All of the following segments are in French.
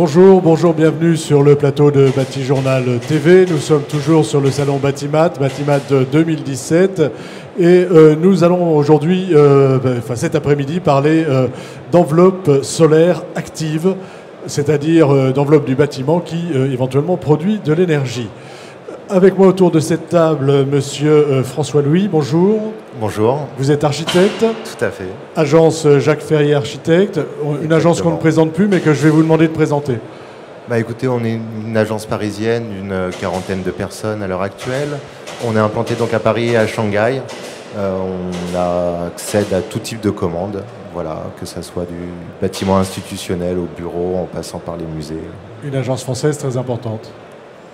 Bonjour, bonjour, bienvenue sur le plateau de Batijournal TV. Nous sommes toujours sur le salon Batimat 2017. Et nous allons aujourd'hui, cet après-midi, parler d'enveloppe solaire active, c'est-à-dire d'enveloppe du bâtiment qui éventuellement produit de l'énergie. Avec moi autour de cette table, monsieur François Louis, bonjour. Bonjour. Vous êtes architecte. Tout à fait. Agence Jacques Ferrier Architecte, une agence qu'on ne présente plus mais que je vais vous demander de présenter. Bah écoutez, on est une agence parisienne d'une quarantaine de personnes à l'heure actuelle. On est implanté donc à Paris et à Shanghai. On accède à tout type de commandes, voilà, que ce soit du bâtiment institutionnel au bureau, en passant par les musées. Une agence française très importante.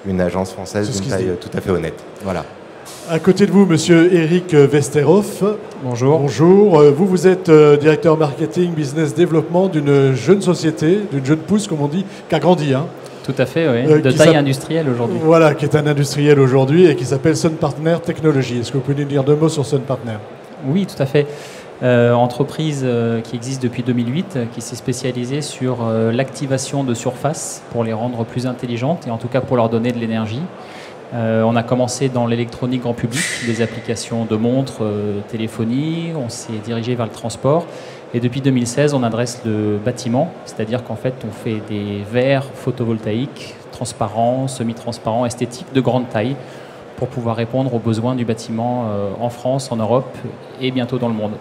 Une agence française d'une taille tout à fait honnête. Voilà. À côté de vous, monsieur Eric Westerhoff. Bonjour. Bonjour. Vous êtes directeur marketing, business développement d'une jeune société, d'une jeune pousse, comme on dit, qui a grandi. Hein, tout à fait, oui. De taille industrielle aujourd'hui. Voilà, qui est un industriel aujourd'hui et qui s'appelle Sun Partner Technology. Est-ce que vous pouvez nous dire deux mots sur Sun Partner? Oui, tout à fait. Entreprise qui existe depuis 2008, qui s'est spécialisée sur l'activation de surfaces pour les rendre plus intelligentes et en tout cas pour leur donner de l'énergie. On a commencé dans l'électronique grand public, des applications de montres, téléphonie, on s'est dirigé vers le transport et depuis 2016 on adresse le bâtiment, c'est-à-dire qu'en fait on fait des verres photovoltaïques, transparents, semi-transparents, esthétiques de grande taille pour pouvoir répondre aux besoins du bâtiment en France, en Europe et bientôt dans le monde.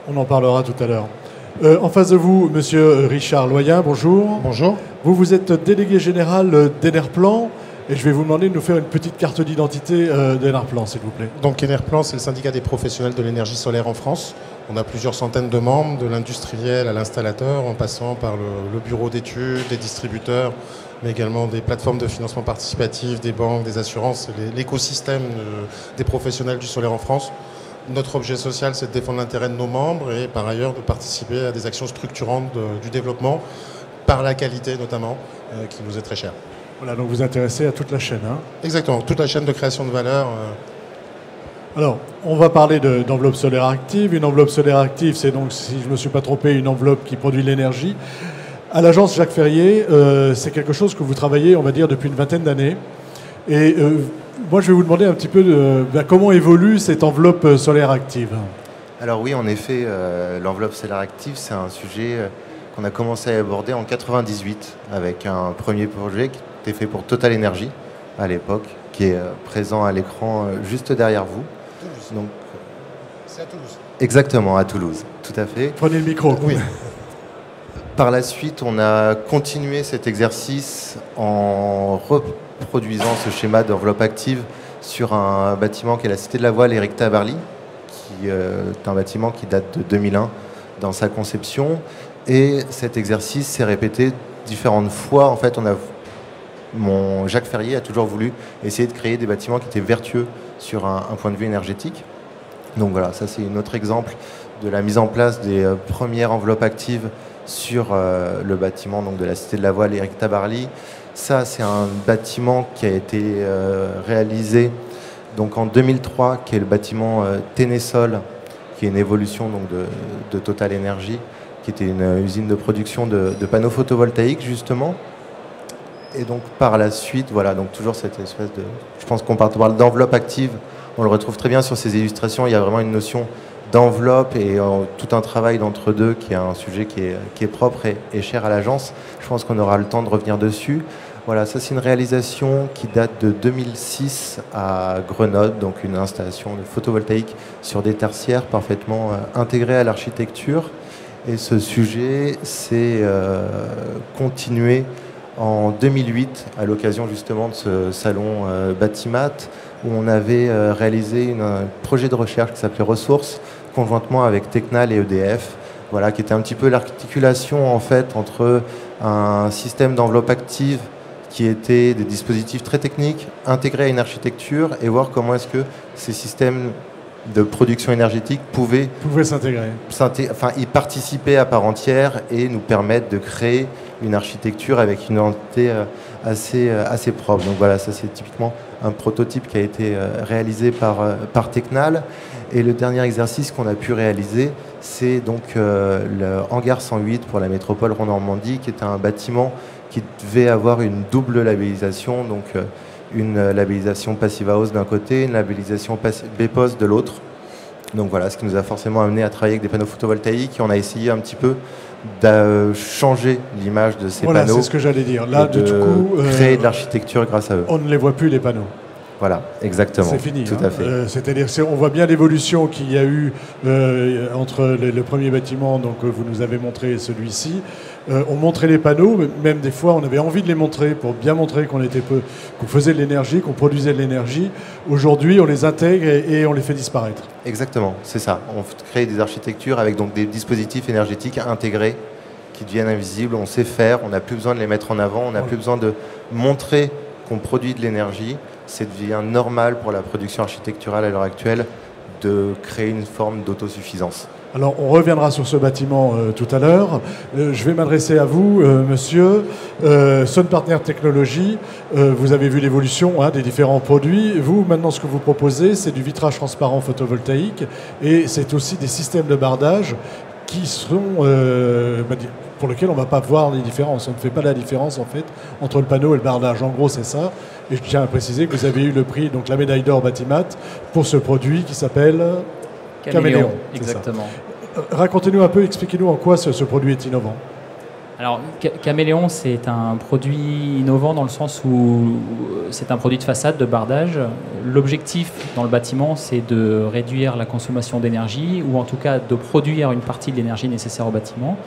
On en parlera tout à l'heure. En face de vous, monsieur Richard Loyen, bonjour. Bonjour. Vous êtes délégué général d'Enerplan et je vais vous demander de nous faire une petite carte d'identité d'Enerplan, s'il vous plaît. Donc Enerplan, c'est le syndicat des professionnels de l'énergie solaire en France. On a plusieurs centaines de membres, de l'industriel à l'installateur, en passant par le bureau d'études, des distributeurs, mais également des plateformes de financement participatif, des banques, des assurances, l'écosystème des professionnels du solaire en France. Notre objet social, c'est de défendre l'intérêt de nos membres et par ailleurs de participer à des actions structurantes du développement, par la qualité notamment, qui nous est très chère. Voilà, donc vous intéressez à toute la chaîne. Hein. Exactement, toute la chaîne de création de valeur. Alors, on va parler d'enveloppe solaire active. Une enveloppe solaire active, c'est donc, si je ne me suis pas trompé, une enveloppe qui produit de l'énergie. À l'agence Jacques Ferrier, c'est quelque chose que vous travaillez, on va dire, depuis une vingtaine d'années. Et moi, je vais vous demander un petit peu comment évolue cette enveloppe solaire active. Alors oui, en effet, l'enveloppe solaire active, c'est un sujet qu'on a commencé à aborder en 98 avec un premier projet qui était fait pour Total Energy à l'époque, qui est présent à l'écran juste derrière vous. Donc, c'est à Toulouse. Exactement, à Toulouse, tout à fait. Prenez le micro. Oui. Par la suite, on a continué cet exercice en reproduisant ce schéma d'enveloppe active sur un bâtiment qui est la Cité de la Voile Éric Tabarly, qui est un bâtiment qui date de 2001 dans sa conception. Et cet exercice s'est répété différentes fois. En fait, Jacques Ferrier a toujours voulu essayer de créer des bâtiments qui étaient vertueux sur un point de vue énergétique. Donc voilà, ça c'est un autre exemple de la mise en place des premières enveloppes actives sur le bâtiment donc, de la Cité de la Voile Éric Tabarly. Ça, c'est un bâtiment qui a été réalisé donc, en 2003, qui est le bâtiment Ténésol, qui est une évolution donc, de Total Energy, qui était une usine de production de panneaux photovoltaïques, justement. Et donc, par la suite, voilà, donc toujours cette espèce de... Je pense qu'on parle d'enveloppe active. On le retrouve très bien sur ces illustrations. Il y a vraiment une notion d'enveloppe et tout un travail d'entre deux qui est un sujet qui est propre et cher à l'agence. Je pense qu'on aura le temps de revenir dessus. Voilà, ça c'est une réalisation qui date de 2006 à Grenoble, donc une installation de photovoltaïque sur des tertiaires parfaitement intégrée à l'architecture. Et ce sujet s'est continué en 2008 à l'occasion justement de ce salon Batimat où on avait réalisé un projet de recherche qui s'appelait Ressources conjointement avec Tecnal et EDF, voilà, qui était un petit peu l'articulation en fait entre un système d'enveloppe active qui était des dispositifs très techniques intégrés à une architecture et voir comment est-ce que ces systèmes de production énergétique pouvaient s'intégrer. Enfin, y participer à part entière et nous permettre de créer une architecture avec une identité assez propre. Donc voilà, ça c'est typiquement un prototype qui a été réalisé par Tecnal. Et le dernier exercice qu'on a pu réaliser, c'est donc le hangar 108 pour la métropole Rhône-Normandie, qui est un bâtiment qui devait avoir une double labellisation, donc une labellisation Passive House d'un côté, une labellisation BPOS de l'autre. Donc voilà, ce qui nous a forcément amené à travailler avec des panneaux photovoltaïques, et on a essayé un petit peu de changer l'image de ces panneaux. Voilà, c'est ce que j'allais dire. Là, du coup, créer de l'architecture grâce à eux. On ne les voit plus, les panneaux. Voilà, exactement. C'est fini. Tout à fait. C'est-à-dire, on voit bien l'évolution qu'il y a eu entre le premier bâtiment, donc vous nous avez montré celui-ci. On montrait les panneaux, même des fois, on avait envie de les montrer pour bien montrer qu'on faisait de l'énergie, qu'on produisait de l'énergie. Aujourd'hui, on les intègre et on les fait disparaître. Exactement, c'est ça. On crée des architectures avec donc des dispositifs énergétiques intégrés qui deviennent invisibles. On sait faire, on n'a plus besoin de les mettre en avant, on n'a plus besoin de montrer qu'on produit de l'énergie. C'est devient normal pour la production architecturale à l'heure actuelle de créer une forme d'autosuffisance. Alors, on reviendra sur ce bâtiment tout à l'heure. Je vais m'adresser à vous, monsieur. Sun Partner Technologies, vous avez vu l'évolution des différents produits. Vous, maintenant, ce que vous proposez, c'est du vitrage transparent photovoltaïque et c'est aussi des systèmes de bardage qui sont, pour lesquels on ne va pas voir les différences. On ne fait pas la différence, en fait, entre le panneau et le bardage. En gros, c'est ça. Et je tiens à préciser que vous avez eu le prix, donc la médaille d'or Batimat, pour ce produit qui s'appelle Caméléon. Exactement. Racontez-nous un peu, expliquez-nous en quoi ce produit est innovant. Alors, Caméléon, c'est un produit innovant dans le sens où c'est un produit de façade, de bardage. L'objectif dans le bâtiment, c'est de réduire la consommation d'énergie ou en tout cas de produire une partie de l'énergie nécessaire au bâtiment.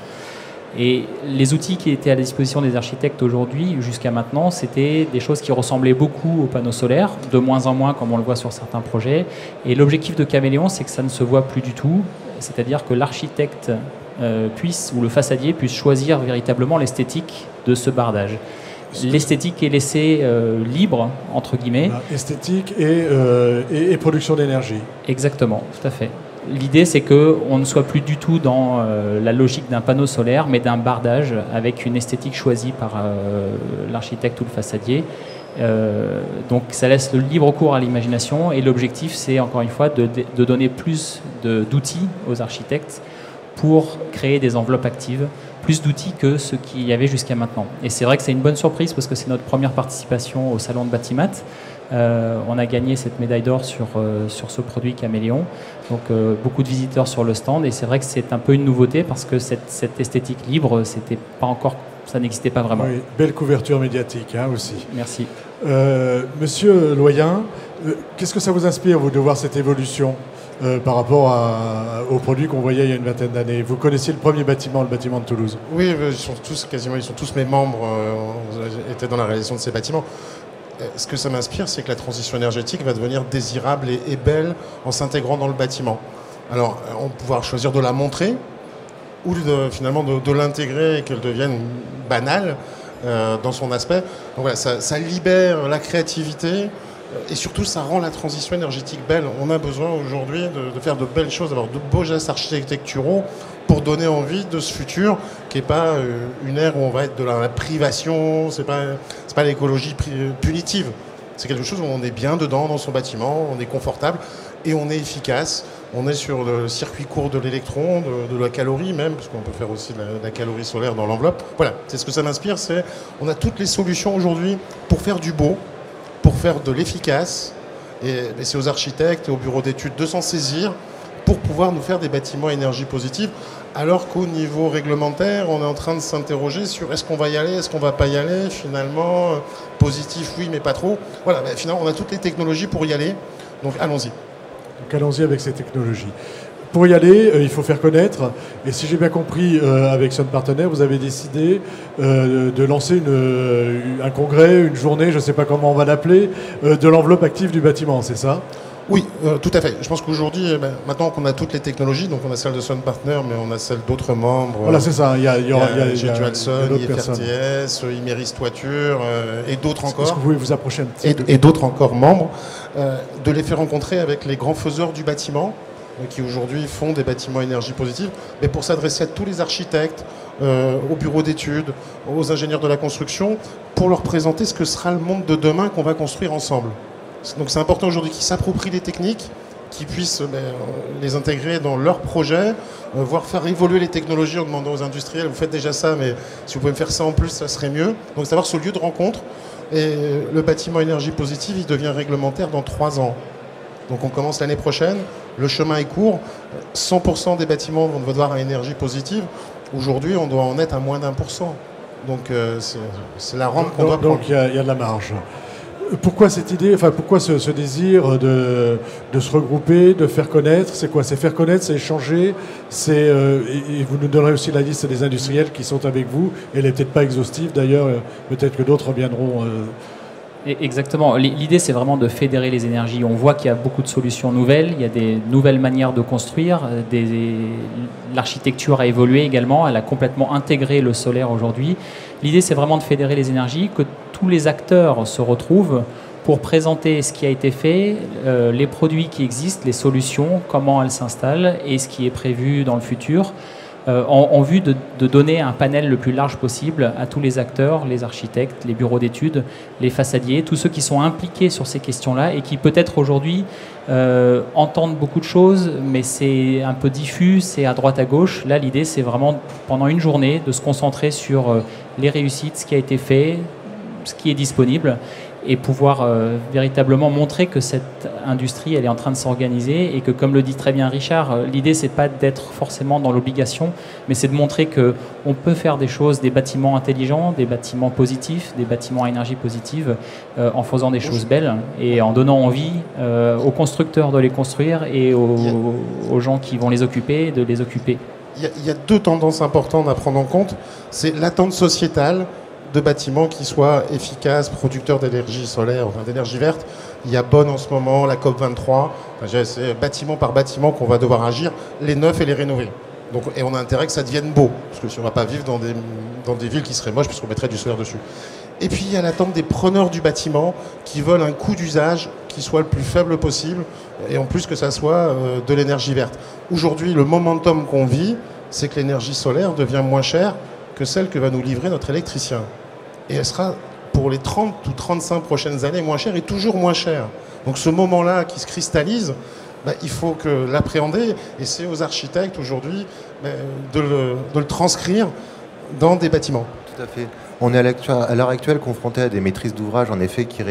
Et les outils qui étaient à la disposition des architectes aujourd'hui, jusqu'à maintenant, c'était des choses qui ressemblaient beaucoup aux panneaux solaires, de moins en moins comme on le voit sur certains projets. Et l'objectif de Caméléon, c'est que ça ne se voit plus du tout. C'est-à-dire que l'architecte ou le façadier puisse choisir véritablement l'esthétique de ce bardage. L'esthétique est laissée libre, entre guillemets. Esthétique et production d'énergie. Exactement, tout à fait. L'idée, c'est qu'on ne soit plus du tout dans la logique d'un panneau solaire, mais d'un bardage avec une esthétique choisie par l'architecte ou le façadier. Donc ça laisse le libre cours à l'imagination et l'objectif, c'est encore une fois de donner plus d'outils aux architectes pour créer des enveloppes actives, plus d'outils que ce qu'il y avait jusqu'à maintenant. Et c'est vrai que c'est une bonne surprise parce que c'est notre première participation au salon de Batimat. On a gagné cette médaille d'or sur ce produit Caméléon. Donc beaucoup de visiteurs sur le stand et c'est vrai que c'est un peu une nouveauté parce que cette esthétique libre, ça n'existait pas vraiment. Oui, belle couverture médiatique aussi. Merci. Monsieur Loyen, qu'est-ce que ça vous inspire, vous, de voir cette évolution par rapport aux produits qu'on voyait il y a une vingtaine d'années? Vous connaissiez le premier bâtiment, le bâtiment de Toulouse? Oui, ils sont tous mes membres étaient dans la réalisation de ces bâtiments. Ce que ça m'inspire, c'est que la transition énergétique va devenir désirable et belle en s'intégrant dans le bâtiment. Alors, on va pouvoir choisir de la montrer ou finalement de l'intégrer et qu'elle devienne banale dans son aspect. Donc voilà, ça libère la créativité et surtout ça rend la transition énergétique belle. On a besoin aujourd'hui de faire de belles choses, d'avoir de beaux gestes architecturaux pour donner envie de ce futur qui n'est pas une ère où on va être de la privation, c'est pas l'écologie punitive. C'est quelque chose où on est bien dedans dans son bâtiment, on est confortable et on est efficace. On est sur le circuit court de l'électron, de la calorie même, parce qu'on peut faire aussi de la calorie solaire dans l'enveloppe. Voilà, c'est ce que ça m'inspire, on a toutes les solutions aujourd'hui pour faire du beau, pour faire de l'efficace, et c'est aux architectes et aux bureaux d'études de s'en saisir pour pouvoir nous faire des bâtiments à énergie positive, alors qu'au niveau réglementaire, on est en train de s'interroger sur est-ce qu'on va y aller, est-ce qu'on va pas y aller, finalement, positif oui, mais pas trop. Voilà, finalement, on a toutes les technologies pour y aller, donc allons-y. Donc allons-y avec ces technologies. Pour y aller, il faut faire connaître. Et si j'ai bien compris, avec Sun Partner, vous avez décidé de lancer un congrès, une journée, je ne sais pas comment on va l'appeler, de l'enveloppe active du bâtiment, c'est ça? Oui, tout à fait. Je pense qu'aujourd'hui, maintenant qu'on a toutes les technologies, donc on a celle de Sun Partner, mais on a celle d'autres membres. Voilà, c'est ça. Il y a Dualson, IFRTS, Imeris Toiture et d'autres encore. Est-ce que vous pouvez vous approcher un petit peu? Et d'autres encore membres, de les faire rencontrer avec les grands faiseurs du bâtiment, qui aujourd'hui font des bâtiments à énergie positive, mais pour s'adresser à tous les architectes, aux bureaux d'études, aux ingénieurs de la construction, pour leur présenter ce que sera le monde de demain qu'on va construire ensemble. Donc c'est important aujourd'hui qu'ils s'approprient les techniques qui puissent les intégrer dans leurs projets, voire faire évoluer les technologies en demandant aux industriels, vous faites déjà ça, mais si vous pouvez me faire ça en plus, ça serait mieux. Donc c'est avoir ce lieu de rencontre. Et le bâtiment énergie positive, il devient réglementaire dans 3 ans. Donc on commence l'année prochaine, le chemin est court, 100% des bâtiments vont devoir à énergie positive. Aujourd'hui, on doit en être à moins d'1%. Donc c'est la rampe qu'on doit prendre. Donc il y a de la marge. Pourquoi cette idée, enfin pourquoi ce désir de se regrouper, de faire connaître? C'est quoi? C'est faire connaître, c'est échanger, et vous nous donnerez aussi la liste des industriels qui sont avec vous. Elle n'est peut-être pas exhaustive d'ailleurs, peut-être que d'autres viendront. Exactement. L'idée, c'est vraiment de fédérer les énergies. On voit qu'il y a beaucoup de solutions nouvelles, il y a des nouvelles manières de construire, l'architecture a évolué également, elle a complètement intégré le solaire aujourd'hui. L'idée, c'est vraiment de fédérer les énergies, que tous les acteurs se retrouvent pour présenter ce qui a été fait, les produits qui existent, les solutions, comment elles s'installent et ce qui est prévu dans le futur. En vue de donner un panel le plus large possible à tous les acteurs, les architectes, les bureaux d'études, les façadiers, tous ceux qui sont impliqués sur ces questions-là et qui peut-être aujourd'hui entendent beaucoup de choses, mais c'est un peu diffus, c'est à droite à gauche. Là, l'idée, c'est vraiment pendant une journée de se concentrer sur les réussites, ce qui a été fait, ce qui est disponible, et pouvoir véritablement montrer que cette industrie, elle est en train de s'organiser et que, comme le dit très bien Richard, l'idée, c'est pas d'être forcément dans l'obligation, mais c'est de montrer qu'on peut faire des choses, des bâtiments intelligents, des bâtiments positifs, des bâtiments à énergie positive, en faisant des choses belles et en donnant envie aux constructeurs de les construire et aux gens qui vont les occuper, de les occuper. Il y a 2 tendances importantes à prendre en compte. C'est l'attente sociétale de bâtiments qui soient efficaces, producteurs d'énergie solaire, enfin d'énergie verte. Il y a Bonn en ce moment, la COP23. C'est bâtiment par bâtiment qu'on va devoir agir, les neufs et les rénover. Donc, et on a intérêt que ça devienne beau, parce que si on ne va pas vivre dans des villes qui seraient moches, puisqu'on mettrait du solaire dessus. Et puis il y a l'attente des preneurs du bâtiment qui veulent un coût d'usage qui soit le plus faible possible, et en plus que ça soit de l'énergie verte. Aujourd'hui, le momentum qu'on vit, c'est que l'énergie solaire devient moins chère que celle que va nous livrer notre électricien. Et elle sera, pour les 30 ou 35 prochaines années, moins chère et toujours moins chère. Donc ce moment-là qui se cristallise, il faut que l'appréhender, et c'est aux architectes aujourd'hui de le transcrire dans des bâtiments. Tout à fait. On est à l'heure actuelle confronté à des maîtrises d'ouvrage, en effet, qui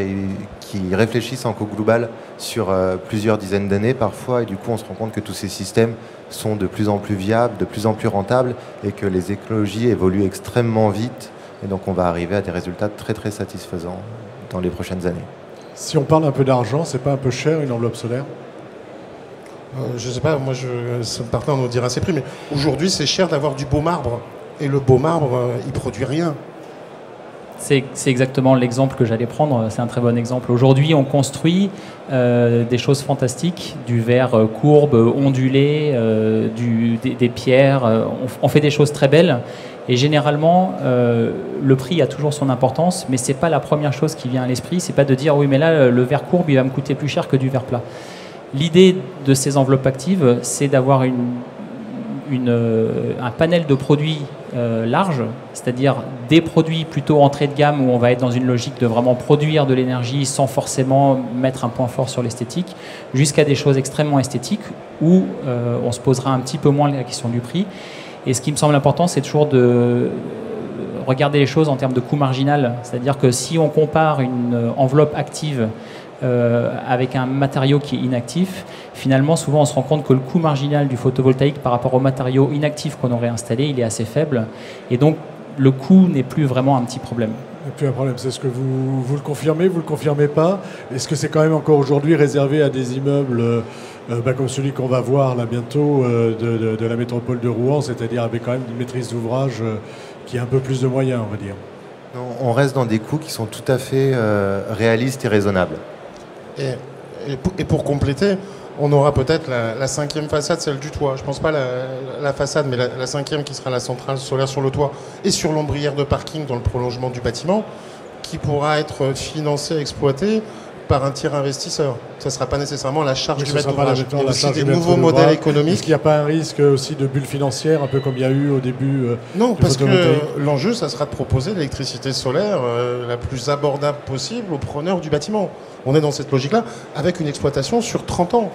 réfléchissent en co-global sur plusieurs dizaines d'années parfois, et du coup on se rend compte que tous ces systèmes sont de plus en plus viables, de plus en plus rentables, et que les écologies évoluent extrêmement vite, et donc on va arriver à des résultats très très satisfaisants dans les prochaines années. Si on parle un peu d'argent, c'est pas un peu cher une enveloppe solaire? Je sais pas, moi ce partenaire nous dira ses prix, mais aujourd'hui c'est cher d'avoir du beau marbre, et le beau marbre il produit rien. C'est exactement l'exemple que j'allais prendre, c'est un très bon exemple. Aujourd'hui, on construit des choses fantastiques, du verre courbe, ondulé, des pierres, on fait des choses très belles. Et généralement, le prix a toujours son importance, mais c'est pas la première chose qui vient à l'esprit, c'est pas de dire oui mais là le verre courbe il va me coûter plus cher que du verre plat. L'idée de ces enveloppes actives, c'est d'avoir un panel de produits large, c'est-à-dire des produits plutôt entrée de gamme où on va être dans une logique de vraiment produire de l'énergie sans forcément mettre un point fort sur l'esthétique, jusqu'à des choses extrêmement esthétiques où on se posera un petit peu moins la question du prix. Et ce qui me semble important, c'est toujours de regarder les choses en termes de coût marginal, c'est-à-dire que si on compare une enveloppe active avec un matériau qui est inactif, finalement souvent on se rend compte que le coût marginal du photovoltaïque par rapport au matériau inactif qu'on aurait installé, il est assez faible, et donc le coût n'est plus vraiment un petit problème. Et puis un problème, c'est ce que vous le confirmez, vous le confirmez pas? Est-ce que c'est quand même encore aujourd'hui réservé à des immeubles comme celui qu'on va voir là bientôt de la métropole de Rouen, c'est-à-dire avec quand même une maîtrise d'ouvrage qui a un peu plus de moyens, on va dire? Non, on reste dans des coûts qui sont tout à fait réalistes et raisonnables. Et pour compléter, on aura peut-être la 5e façade, celle du toit. Je ne pense pas la façade, mais la 5e qui sera la centrale solaire sur le toit et sur l'ombrière de parking dans le prolongement du bâtiment, qui pourra être financée, exploitée par un tiers investisseur. Ça ne sera pas nécessairement la charge du maître d'ouvrage. Il y a aussi des nouveaux modèles économiques. Est-ce qu'il n'y a pas un risque aussi de bulle financière, un peu comme il y a eu au début Non, parce que l'enjeu, ça sera de proposer de l'électricité solaire la plus abordable possible aux preneurs du bâtiment. On est dans cette logique-là, avec une exploitation sur 30 ans.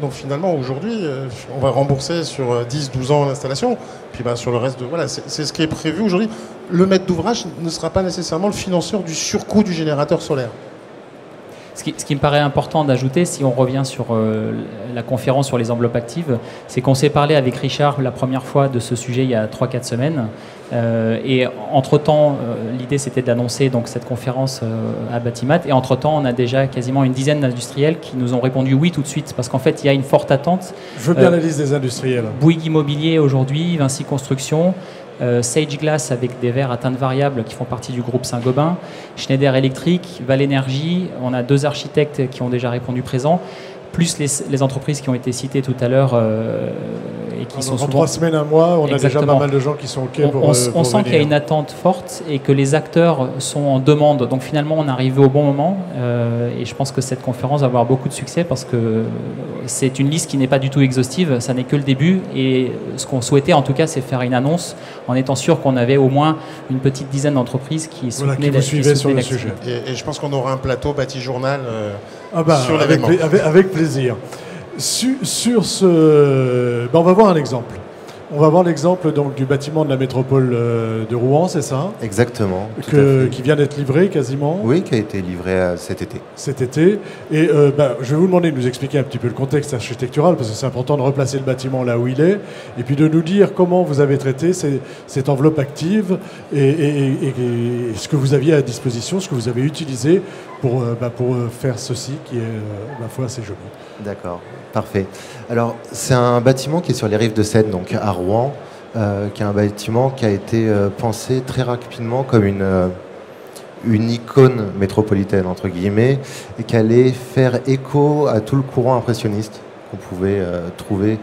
Donc finalement, aujourd'hui, on va rembourser sur 10-12 ans l'installation. Puis sur le reste, voilà, c'est ce qui est prévu aujourd'hui. Le maître d'ouvrage ne sera pas nécessairement le financeur du surcoût du générateur solaire. Ce qui me paraît important d'ajouter, si on revient sur la conférence sur les enveloppes actives, c'est qu'on s'est parlé avec Richard la première fois de ce sujet il y a 3-4 semaines. Et entre-temps, l'idée c'était d'annoncer donc, cette conférence à Batimat. Et entre-temps, on a déjà quasiment une dizaine d'industriels qui nous ont répondu oui tout de suite. Parce qu'en fait, il y a une forte attente. Je veux bien la liste des industriels. Bouygues Immobilier aujourd'hui, Vinci Construction, Sage Glass avec des verres à teinte variable qui font partie du groupe Saint-Gobain, Schneider Electric, Val Énergie, on a 2 architectes qui ont déjà répondu présent, plus les entreprises qui ont été citées tout à l'heure et qui sont souvent... 3 semaines, un mois, on a déjà pas mal de gens qui sont OK pour on sent qu'il y a une attente forte et que les acteurs sont en demande. Donc finalement, on est arrivé au bon moment et je pense que cette conférence va avoir beaucoup de succès parce que c'est une liste qui n'est pas du tout exhaustive, ça n'est que le début et ce qu'on souhaitait en tout cas, c'est faire une annonce en étant sûr qu'on avait au moins une petite dizaine d'entreprises qui soutenaient qui suivaient sur le sujet. Et je pense qu'on aura un plateau Bâti Journal sur l'événement. Avec plaisir. Sur ce... on va voir un exemple. On va voir l'exemple donc, du bâtiment de la métropole de Rouen, c'est ça? Exactement. Qui vient d'être livré quasiment? Oui, qui a été livré cet été. Cet été. Et je vais vous demander de nous expliquer un petit peu le contexte architectural, parce que c'est important de replacer le bâtiment là où il est, et puis de nous dire comment vous avez traité cette enveloppe active et ce que vous aviez à disposition, ce que vous avez utilisé pour faire ceci qui est, ma foi, assez joli. D'accord, parfait. Alors, c'est un bâtiment qui est sur les rives de Seine, donc à Rouen, qui est un bâtiment qui a été pensé très rapidement comme une icône métropolitaine, entre guillemets, et qui allait faire écho à tout le courant impressionniste qu'on pouvait trouver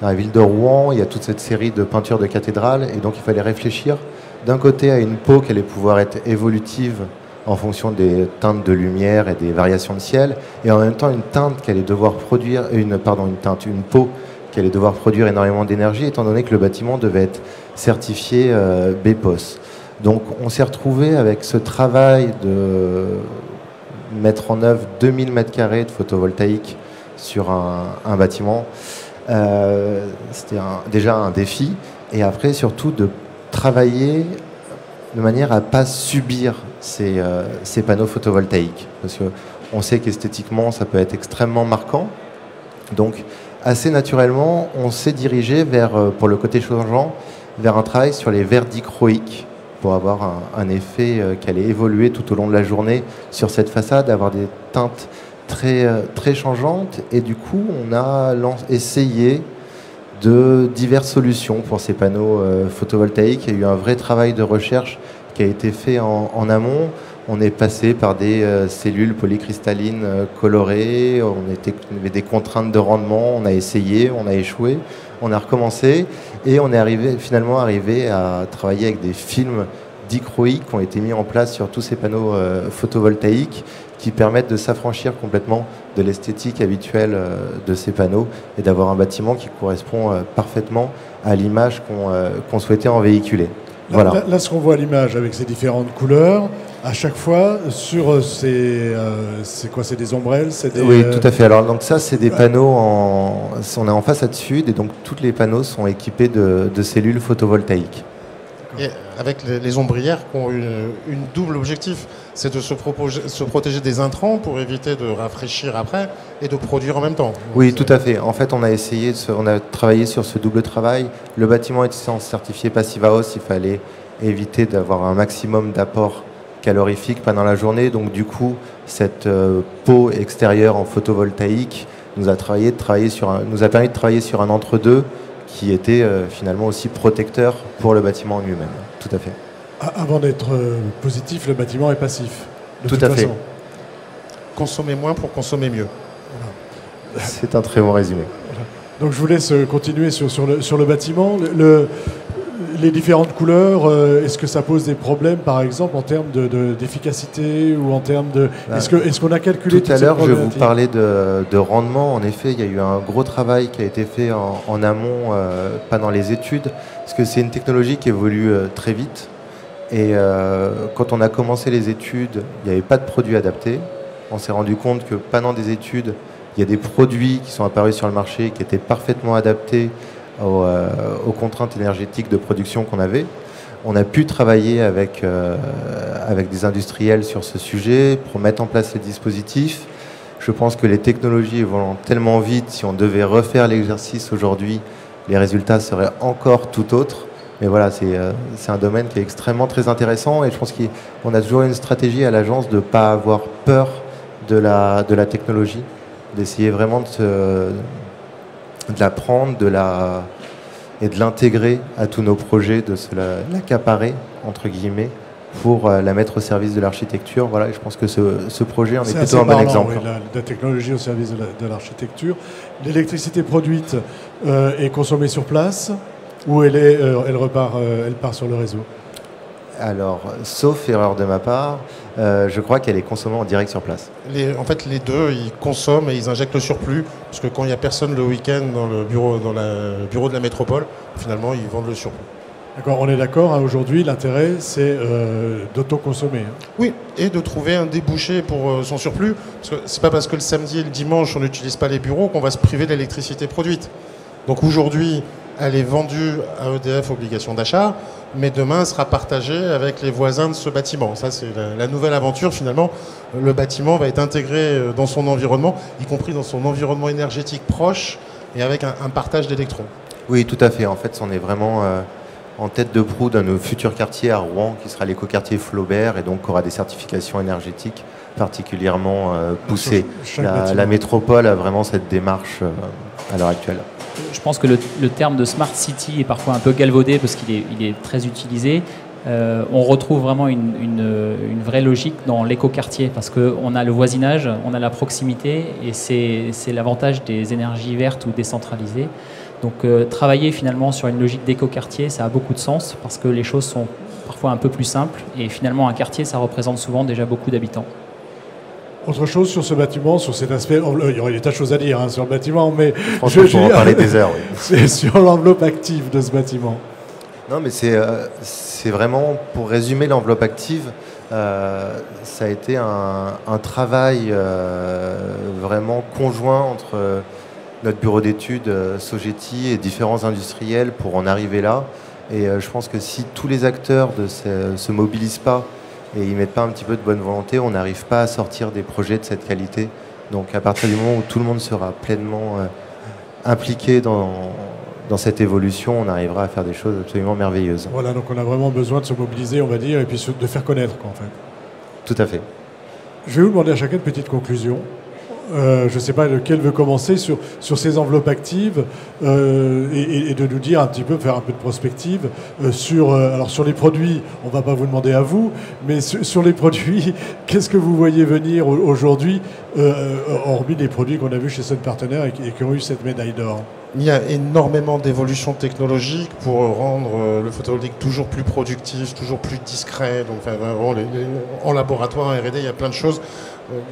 dans la ville de Rouen. Il y a toute cette série de peintures de cathédrales, et donc il fallait réfléchir d'un côté à une peau qui allait pouvoir être évolutive en fonction des teintes de lumière et des variations de ciel, et en même temps une teinte qui allait devoir produire, une peau qui allait devoir produire énormément d'énergie, étant donné que le bâtiment devait être certifié BPOS. Donc on s'est retrouvé avec ce travail de mettre en œuvre 2000 m² de photovoltaïque sur un bâtiment. C'était déjà un défi, et après surtout de travailler de manière à ne pas subir ces panneaux photovoltaïques. Parce qu'on sait qu'esthétiquement, ça peut être extrêmement marquant. Donc, assez naturellement, on s'est dirigé pour le côté changeant, vers un travail sur les verres dichroïques, pour avoir un effet qui allait évoluer tout au long de la journée sur cette façade, avoir des teintes très, très changeantes. Et du coup, on a essayé de diverses solutions pour ces panneaux photovoltaïques. Il y a eu un vrai travail de recherche qui a été fait en amont. On est passé par des cellules polycristallines colorées, on avait des contraintes de rendement, on a essayé, on a échoué, on a recommencé et on est finalement arrivé à travailler avec des films dichroïques qui ont été mis en place sur tous ces panneaux photovoltaïques qui permettent de s'affranchir complètement de l'esthétique habituelle de ces panneaux et d'avoir un bâtiment qui correspond parfaitement à l'image qu'on souhaitait en véhiculer. Voilà. Là, ce qu'on voit à l'image avec ces différentes couleurs, à chaque fois, sur c'est quoi? C'est des ombrelles? Oui, tout à fait. Alors, donc ça, c'est des panneaux on est en façade sud, et donc tous les panneaux sont équipés de cellules photovoltaïques. Et avec les ombrières qui ont une double objectif, c'est de se protéger des intrants pour éviter de rafraîchir après et de produire en même temps. Oui, tout à fait. En fait, on a travaillé sur ce double travail. Le bâtiment est certifié Passive House, il fallait éviter d'avoir un maximum d'apport calorifique pendant la journée. Donc du coup, cette peau extérieure en photovoltaïque nous a permis de travailler sur un entre-deux qui était finalement aussi protecteur pour le bâtiment en lui-même. Tout à fait. Avant d'être positif, le bâtiment est passif. Tout à fait. Consommer moins pour consommer mieux. Voilà. C'est un très bon résumé. Voilà. Donc je vous laisse continuer sur le bâtiment. Les différentes couleurs, est-ce que ça pose des problèmes, par exemple, en termes d'efficacité ou en termes de... Est-ce qu'on a calculé tout à l'heure, je vous parlais de rendement. En effet, il y a eu un gros travail qui a été fait en amont, pas dans les études, parce que c'est une technologie qui évolue très vite. Et quand on a commencé les études, il n'y avait pas de produit adapté. On s'est rendu compte que pendant des études, Il y a des produits qui sont apparus sur le marché qui étaient parfaitement adaptés aux contraintes énergétiques de production qu'on avait. On a pu travailler avec des industriels sur ce sujet pour mettre en place les dispositifs. Je pense que les technologies vont tellement vite, si on devait refaire l'exercice aujourd'hui, les résultats seraient encore tout autres. Mais voilà, c'est un domaine qui est extrêmement très intéressant et je pense qu'on a toujours une stratégie à l'agence de ne pas avoir peur de la technologie, d'essayer vraiment de l'apprendre, et de l'intégrer à tous nos projets, de se l'accaparer, entre guillemets, pour la mettre au service de l'architecture. Voilà, et je pense que ce projet en est plutôt un bon exemple. Oui, la technologie au service de l'architecture. L'électricité produite est consommée sur place ou elle part sur le réseau? Alors, sauf erreur de ma part, je crois qu'elle est consommée en direct sur place. En fait, les deux, ils consomment et ils injectent le surplus, parce que quand il n'y a personne le week-end dans le bureau de la métropole, finalement, ils vendent le surplus. D'accord, on est d'accord, hein, aujourd'hui, l'intérêt, c'est d'autoconsommer. Hein. Oui, et de trouver un débouché pour son surplus, parce que c'est pas parce que le samedi et le dimanche, on n'utilise pas les bureaux qu'on va se priver de l'électricité produite. Donc aujourd'hui, elle est vendue à EDF, obligation d'achat, mais demain, elle sera partagée avec les voisins de ce bâtiment. Ça, c'est la nouvelle aventure, finalement. Le bâtiment va être intégré dans son environnement, y compris dans son environnement énergétique proche, et avec un partage d'électrons. Oui, tout à fait. En fait, on est vraiment en tête de proue d'un de nos futurs quartiers à Rouen, qui sera l'écoquartier Flaubert, et donc aura des certifications énergétiques particulièrement poussées. La métropole a vraiment cette démarche à l'heure actuelle. Je pense que le terme de Smart City est parfois un peu galvaudé parce qu'il est très utilisé. On retrouve vraiment une vraie logique dans l'écoquartier parce qu'on a le voisinage, on a la proximité et c'est l'avantage des énergies vertes ou décentralisées. Donc travailler finalement sur une logique d'écoquartier, ça a beaucoup de sens parce que les choses sont parfois un peu plus simples et finalement un quartier, ça représente souvent déjà beaucoup d'habitants. Autre chose sur ce bâtiment, sur cet aspect, il y aurait des tas de choses à dire hein, sur le bâtiment, mais franchement, je peux en parler des heures. Oui. C'est sur l'enveloppe active de ce bâtiment. Non, mais c'est vraiment, pour résumer l'enveloppe active, ça a été un travail vraiment conjoint entre notre bureau d'études, Sogeti et différents industriels pour en arriver là. Et je pense que si tous les acteurs ne se mobilisent pas et ils ne mettent pas un petit peu de bonne volonté, on n'arrive pas à sortir des projets de cette qualité. Donc à partir du moment où tout le monde sera pleinement impliqué dans cette évolution, on arrivera à faire des choses absolument merveilleuses. Voilà, donc on a vraiment besoin de se mobiliser, on va dire, et puis de faire connaître, quoi, en fait. Tout à fait. Je vais vous demander à chacun une petite conclusion. Je ne sais pas lequel veut commencer sur ces enveloppes actives et de nous dire un petit peu, faire un peu de prospective alors sur les produits, on ne va pas vous demander à vous, mais sur les produits, qu'est-ce que vous voyez venir aujourd'hui, hormis les produits qu'on a vus chez Sun Partners et qui ont eu cette médaille d'or? Il y a énormément d'évolutions technologiques pour rendre le photovoltaïque toujours plus productif, toujours plus discret. Donc, en laboratoire, en R&D, il y a plein de choses.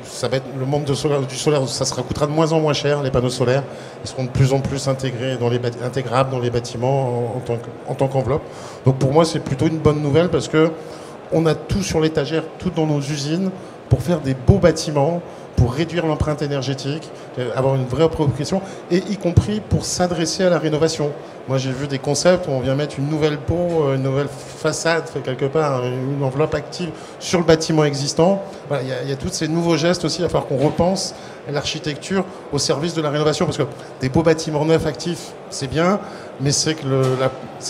Ça va être le monde du solaire, ça coûtera de moins en moins cher, les panneaux solaires. Ils seront de plus en plus intégrables dans les bâtiments en tant qu'enveloppe. Donc pour moi, c'est plutôt une bonne nouvelle parce qu'on a tout sur l'étagère, tout dans nos usines pour faire des beaux bâtiments, pour réduire l'empreinte énergétique, avoir une vraie préoccupation, et y compris pour s'adresser à la rénovation. Moi, j'ai vu des concepts où on vient mettre une nouvelle peau, une nouvelle façade, quelque part, une enveloppe active sur le bâtiment existant. Voilà, il y a tous ces nouveaux gestes aussi, il va falloir qu'on repense l'architecture au service de la rénovation, parce que des beaux bâtiments neufs actifs, c'est bien, mais c'est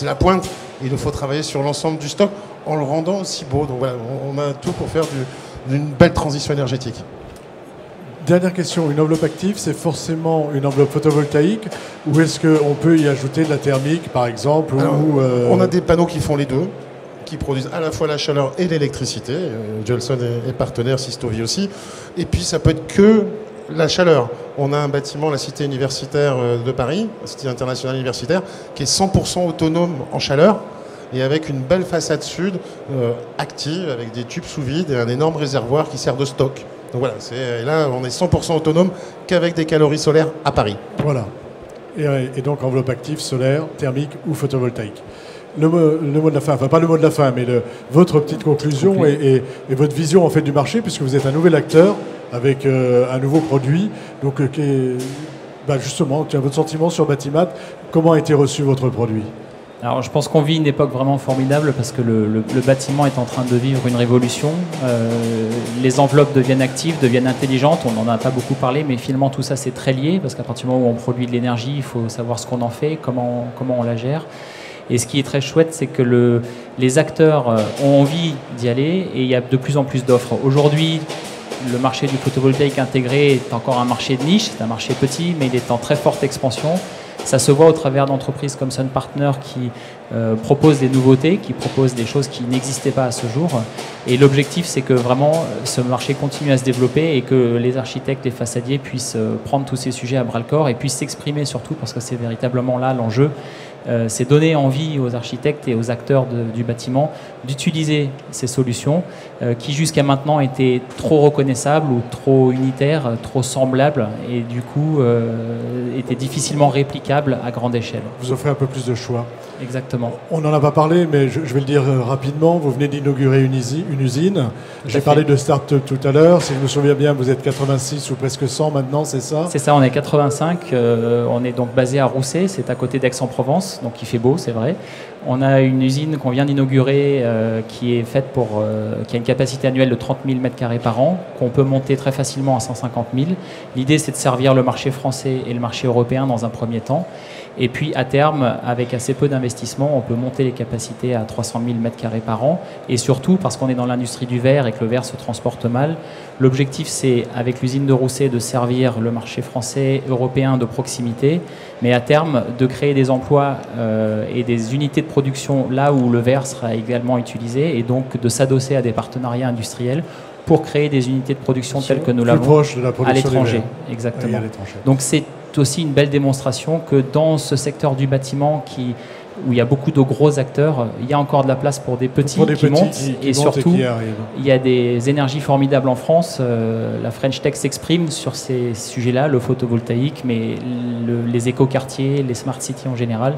la pointe, et il faut travailler sur l'ensemble du stock en le rendant aussi beau. Donc voilà, on a tout pour faire d'une belle transition énergétique. Dernière question, une enveloppe active, c'est forcément une enveloppe photovoltaïque ou est-ce qu'on peut y ajouter de la thermique, par exemple? On a des panneaux qui font les deux, qui produisent à la fois la chaleur et l'électricité. Jolson est partenaire, Sistovi aussi. Et puis ça peut être que la chaleur. On a un bâtiment, la Cité universitaire de Paris, la Cité internationale universitaire, qui est 100% autonome en chaleur et avec une belle façade sud active, avec des tubes sous vide et un énorme réservoir qui sert de stock. Donc voilà, là on est 100% autonome qu'avec des calories solaires à Paris. Voilà. Et donc enveloppe active, solaire, thermique ou photovoltaïque. Le mot de la fin, enfin pas le mot de la fin, mais votre petite conclusion et votre vision en fait du marché, puisque vous êtes un nouvel acteur avec un nouveau produit. Donc, justement, votre sentiment sur Batimat, comment a été reçu votre produit ? Alors, je pense qu'on vit une époque vraiment formidable parce que le bâtiment est en train de vivre une révolution. Les enveloppes deviennent actives, deviennent intelligentes. On n'en a pas beaucoup parlé, mais finalement tout ça c'est très lié parce qu'à partir du moment où on produit de l'énergie, il faut savoir ce qu'on en fait, comment on la gère. Et ce qui est très chouette, c'est que les acteurs ont envie d'y aller et il y a de plus en plus d'offres. Aujourd'hui, le marché du photovoltaïque intégré est encore un marché de niche, c'est un marché petit, mais il est en très forte expansion. Ça se voit au travers d'entreprises comme Sun Partner qui proposent des nouveautés, qui proposent des choses qui n'existaient pas à ce jour. Et l'objectif, c'est que vraiment ce marché continue à se développer et que les architectes, les façadiers puissent prendre tous ces sujets à bras-le-corps et puissent s'exprimer surtout, parce que c'est véritablement là l'enjeu. C'est donner envie aux architectes et aux acteurs du bâtiment d'utiliser ces solutions qui jusqu'à maintenant étaient trop reconnaissables ou trop unitaires, trop semblables et du coup étaient difficilement réplicables à grande échelle. Vous offrez un peu plus de choix. Exactement. On n'en a pas parlé, mais je vais le dire rapidement. Vous venez d'inaugurer une usine. J'ai parlé de start-up tout à l'heure. Si je me souviens bien, vous êtes 86 ou presque 100 maintenant, c'est ça ? C'est ça, on est 85. On est donc basé à Rousset, c'est à côté d'Aix-en-Provence, donc il fait beau, c'est vrai. On a une usine qu'on vient d'inaugurer qui est faite qui a une capacité annuelle de 30 000 m² par an, qu'on peut monter très facilement à 150 000. L'idée, c'est de servir le marché français et le marché européen dans un premier temps. Et puis, à terme, avec assez peu d'investissement, on peut monter les capacités à 300 000 m² par an. Et surtout, parce qu'on est dans l'industrie du verre et que le verre se transporte mal, l'objectif, c'est, avec l'usine de Rousset, de servir le marché français, européen de proximité, mais à terme, de créer des emplois et des unités de production là où le verre sera également utilisé, et donc de s'adosser à des partenariats industriels pour créer des unités de production telles que nous l'avons à l'étranger. Exactement. Donc c'est aussi une belle démonstration que dans ce secteur du bâtiment où il y a beaucoup de gros acteurs, il y a encore de la place pour des petits qui montent et surtout il y a des énergies formidables en France. La French Tech s'exprime sur ces sujets-là, le photovoltaïque, mais les écoquartiers, les smart cities en général.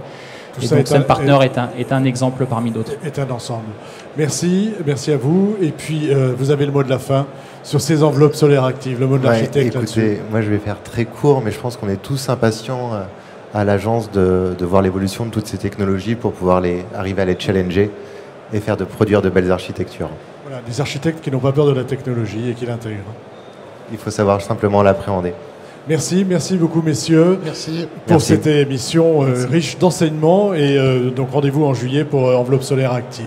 Et donc Sun Partner est un exemple parmi d'autres. Est un ensemble. Merci à vous. Et puis vous avez le mot de la fin sur ces enveloppes solaires actives, le mot de l'architecte là-dessus. Moi je vais faire très court, mais je pense qu'on est tous impatients à l'agence de voir l'évolution de toutes ces technologies pour pouvoir arriver à les challenger et produire de belles architectures. Voilà, des architectes qui n'ont pas peur de la technologie et qui l'intègrent. Il faut savoir simplement l'appréhender. Merci beaucoup messieurs pour cette émission riche d'enseignements et donc rendez-vous en juillet pour Enveloppe solaire active.